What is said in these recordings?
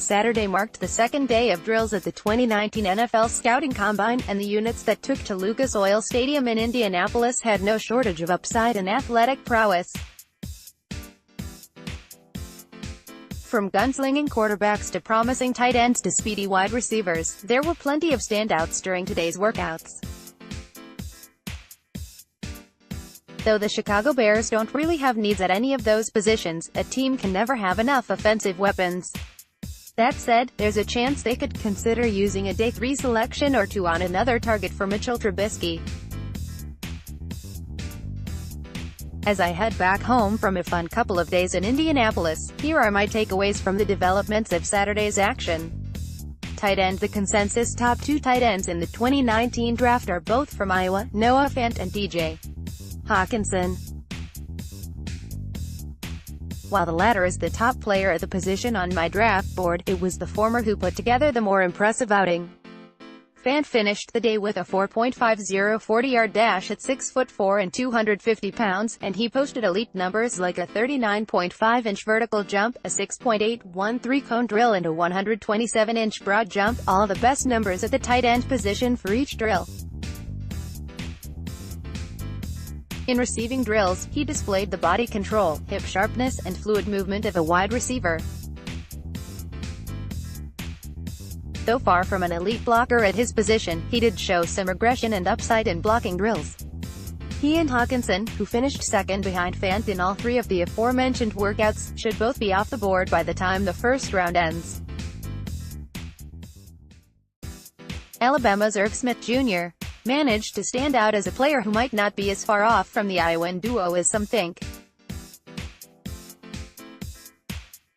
Saturday marked the second day of drills at the 2019 NFL Scouting Combine, and the units that took to Lucas Oil Stadium in Indianapolis had no shortage of upside and athletic prowess. From gunslinging quarterbacks to promising tight ends to speedy wide receivers, there were plenty of standouts during today's workouts. Though the Chicago Bears don't really have needs at any of those positions, a team can never have enough offensive weapons. That said, there's a chance they could consider using a day 3 selection or two on another target for Mitchell Trubisky. As I head back home from a fun couple of days in Indianapolis, here are my takeaways from the developments of Saturday's action. Tight end. The consensus top 2 tight ends in the 2019 draft are both from Iowa, Noah Fant and DJ Hawkinson. While the latter is the top player at the position on my draft board, it was the former who put together the more impressive outing. Fant finished the day with a 4.50 40-yard dash at 6'4" and 250 pounds, and he posted elite numbers like a 39.5-inch vertical jump, a 6.813 3-cone drill and a 127-inch broad jump, all the best numbers at the tight end position for each drill. In receiving drills, he displayed the body control, hip sharpness, and fluid movement of a wide receiver. Though far from an elite blocker at his position, he did show some aggression and upside in blocking drills. He and Hawkinson, who finished second behind Fant in all 3 of the aforementioned workouts, should both be off the board by the time the first round ends. Alabama's Irv Smith Jr. managed to stand out as a player who might not be as far off from the Iowan duo as some think.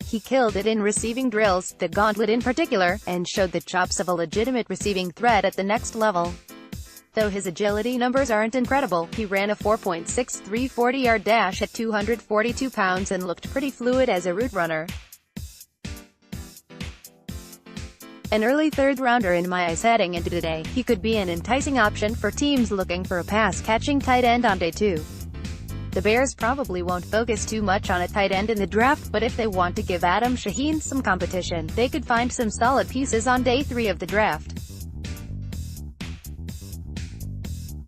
He killed it in receiving drills, the gauntlet in particular, and showed the chops of a legitimate receiving threat at the next level. Though his agility numbers aren't incredible, he ran a 4.63 40-yard dash at 242 pounds and looked pretty fluid as a route runner. An early third-rounder in my eyes heading into today, he could be an enticing option for teams looking for a pass-catching tight end on day 2. The Bears probably won't focus too much on a tight end in the draft, but if they want to give Adam Shaheen some competition, they could find some solid pieces on day 3 of the draft.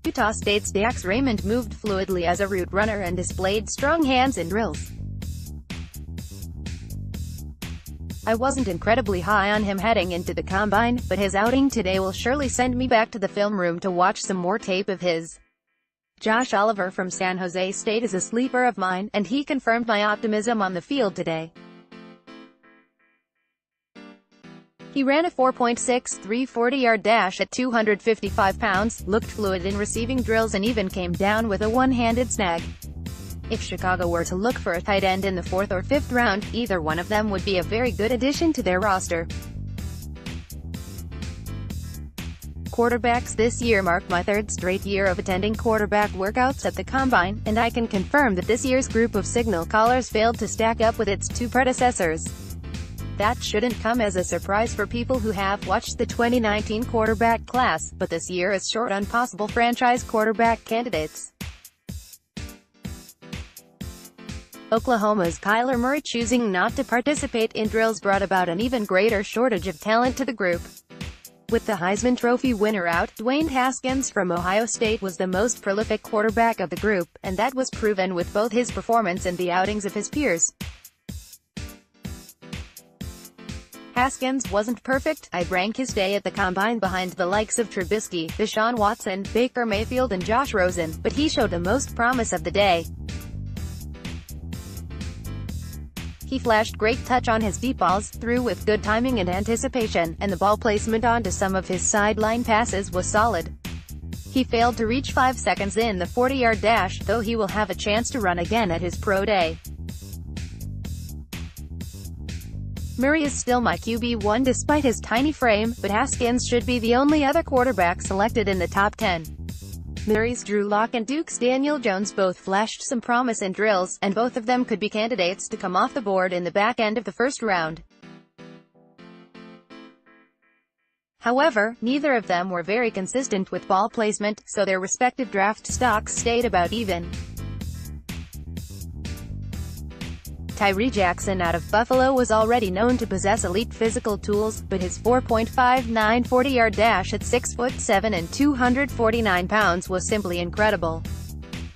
Utah State's Dax Raymond moved fluidly as a route runner and displayed strong hands in drills. I wasn't incredibly high on him heading into the combine, but his outing today will surely send me back to the film room to watch some more tape of his. Josh Oliver from San Jose State is a sleeper of mine, and he confirmed my optimism on the field today. He ran a 4.63 40-yard dash at 255 pounds, looked fluid in receiving drills and even came down with a one-handed snag. If Chicago were to look for a tight end in the 4th or 5th round, either one of them would be a very good addition to their roster. Quarterbacks this year mark my 3rd straight year of attending quarterback workouts at the Combine, and I can confirm that this year's group of signal callers failed to stack up with its 2 predecessors. That shouldn't come as a surprise for people who have watched the 2019 quarterback class, but this year is short on possible franchise quarterback candidates. Oklahoma's Kyler Murray choosing not to participate in drills brought about an even greater shortage of talent to the group. With the Heisman Trophy winner out, Dwayne Haskins from Ohio State was the most prolific quarterback of the group, and that was proven with both his performance and the outings of his peers. Haskins wasn't perfect. I'd rank his day at the Combine behind the likes of Trubisky, Deshaun Watson, Baker Mayfield and Josh Rosen, but he showed the most promise of the day. He flashed great touch on his deep balls, threw with good timing and anticipation, and the ball placement onto some of his sideline passes was solid. He failed to reach 5 seconds in the 40-yard dash, though he will have a chance to run again at his pro day. Murray is still my QB1 despite his tiny frame, but Haskins should be the only other quarterback selected in the top 10. Murray's Drew Lock and Duke's Daniel Jones both flashed some promise in drills, and both of them could be candidates to come off the board in the back end of the first round. However, neither of them were very consistent with ball placement, so their respective draft stocks stayed about even. Tyree Jackson out of Buffalo was already known to possess elite physical tools, but his 4.59 40-yard dash at 6'7" and 249 pounds was simply incredible.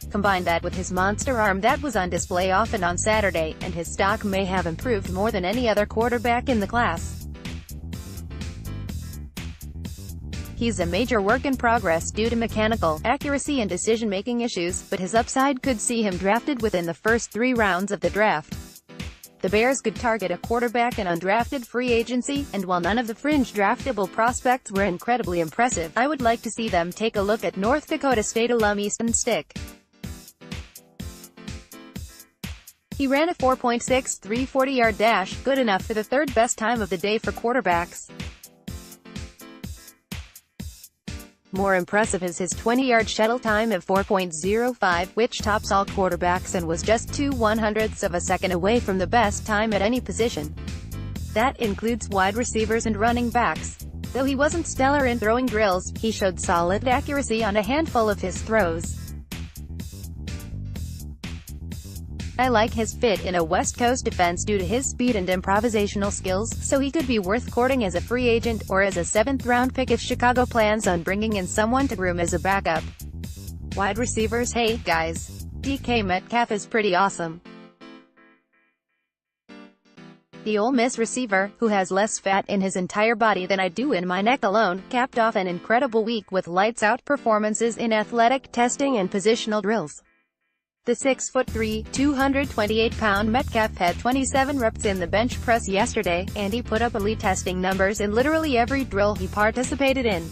Combine that with his monster arm that was on display often on Saturday, and his stock may have improved more than any other quarterback in the class. He's a major work in progress due to mechanical, accuracy and decision-making issues, but his upside could see him drafted within the first 3 rounds of the draft. The Bears could target a quarterback in undrafted free agency, and while none of the fringe draftable prospects were incredibly impressive, I would like to see them take a look at North Dakota State alum Easton Stick. He ran a 4.63 40-yard dash, good enough for the 3rd best time of the day for quarterbacks. More impressive is his 20-yard shuttle time of 4.05, which tops all quarterbacks and was just 0.02 of a second away from the best time at any position. That includes wide receivers and running backs. Though he wasn't stellar in throwing drills, he showed solid accuracy on a handful of his throws. I like his fit in a West Coast defense due to his speed and improvisational skills, so he could be worth courting as a free agent, or as a 7th-round pick if Chicago plans on bringing in someone to groom as a backup. Wide receivers, hey, guys. DK Metcalf is pretty awesome. The Ole Miss receiver, who has less fat in his entire body than I do in my neck alone, capped off an incredible week with lights-out performances in athletic testing and positional drills. The 6'3", 228-pound Metcalf had 27 reps in the bench press yesterday, and he put up elite testing numbers in literally every drill he participated in.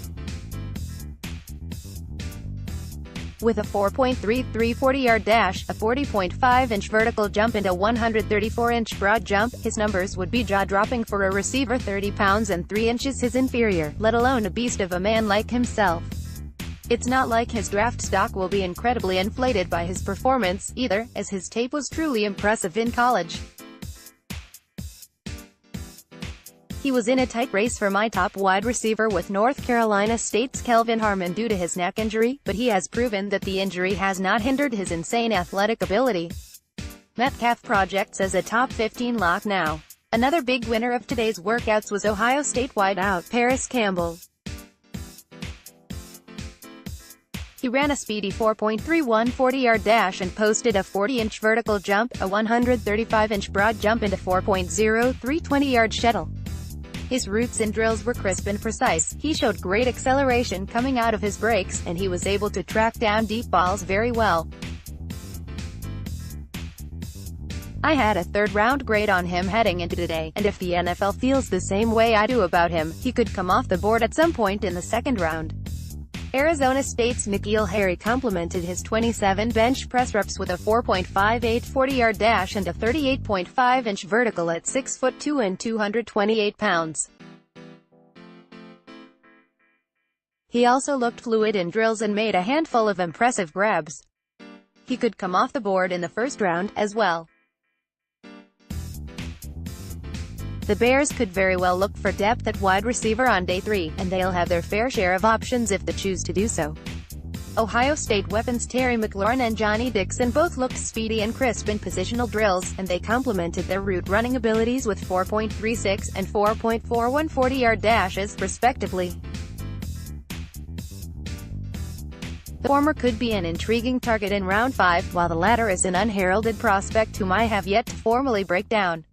With a 4.33 40-yard dash, a 40.5-inch vertical jump and a 134-inch broad jump, his numbers would be jaw-dropping for a receiver 30 pounds and 3 inches his inferior, let alone a beast of a man like himself. It's not like his draft stock will be incredibly inflated by his performance, either, as his tape was truly impressive in college. He was in a tight race for my top wide receiver with North Carolina State's Kelvin Harmon due to his neck injury, but he has proven that the injury has not hindered his insane athletic ability. Metcalf projects as a top 15 lock now. Another big winner of today's workouts was Ohio State wideout Paris Campbell. He ran a speedy 4.31 40-yard dash and posted a 40-inch vertical jump, a 135-inch broad jump and a 4.03 20-yard shuttle. His routes and drills were crisp and precise. He showed great acceleration coming out of his breaks, and he was able to track down deep balls very well. I had a 3rd-round grade on him heading into today, and if the NFL feels the same way I do about him, he could come off the board at some point in the 2nd round. Arizona State's N'Keal Harry complemented his 27 bench press reps with a 4.58 40-yard dash and a 38.5-inch vertical at 6'2" and 228 pounds. He also looked fluid in drills and made a handful of impressive grabs. He could come off the board in the 1st round, as well. The Bears could very well look for depth at wide receiver on day 3, and they'll have their fair share of options if they choose to do so. Ohio State weapons Terry McLaurin and Johnny Dixon both looked speedy and crisp in positional drills, and they complemented their route running abilities with 4.36 and 4.41 40-yard dashes, respectively. The former could be an intriguing target in round 5, while the latter is an unheralded prospect whom I have yet to formally break down.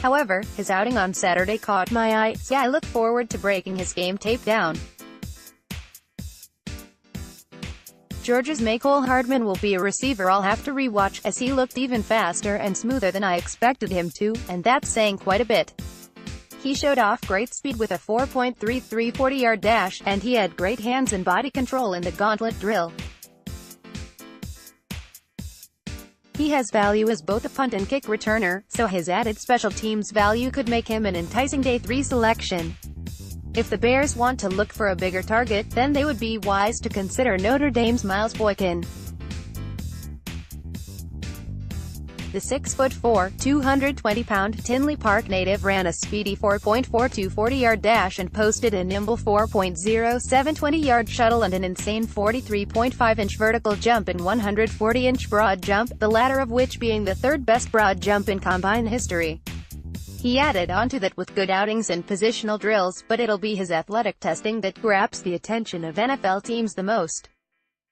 However, his outing on Saturday caught my eye, so I look forward to breaking his game tape down. Georgia's Mecole Hardman will be a receiver I'll have to rewatch, as he looked even faster and smoother than I expected him to, and that's saying quite a bit. He showed off great speed with a 4.33 40-yard dash, and he had great hands and body control in the gauntlet drill. He has value as both a punt and kick returner, so his added special teams value could make him an enticing day 3 selection. If the Bears want to look for a bigger target, then they would be wise to consider Notre Dame's Miles Boykin. The 6'4", 220-pound Tinley Park native ran a speedy 4.42 40-yard dash and posted a nimble 4.07 20-yard shuttle and an insane 43.5-inch vertical jump and 140-inch broad jump, the latter of which being the third-best broad jump in combine history. He added onto that with good outings and positional drills, but it'll be his athletic testing that grabs the attention of NFL teams the most.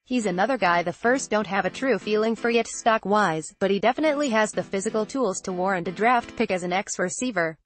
He's another guy the first don't have a true feeling for yet stock-wise, but he definitely has the physical tools to warrant a draft pick as an ex-receiver.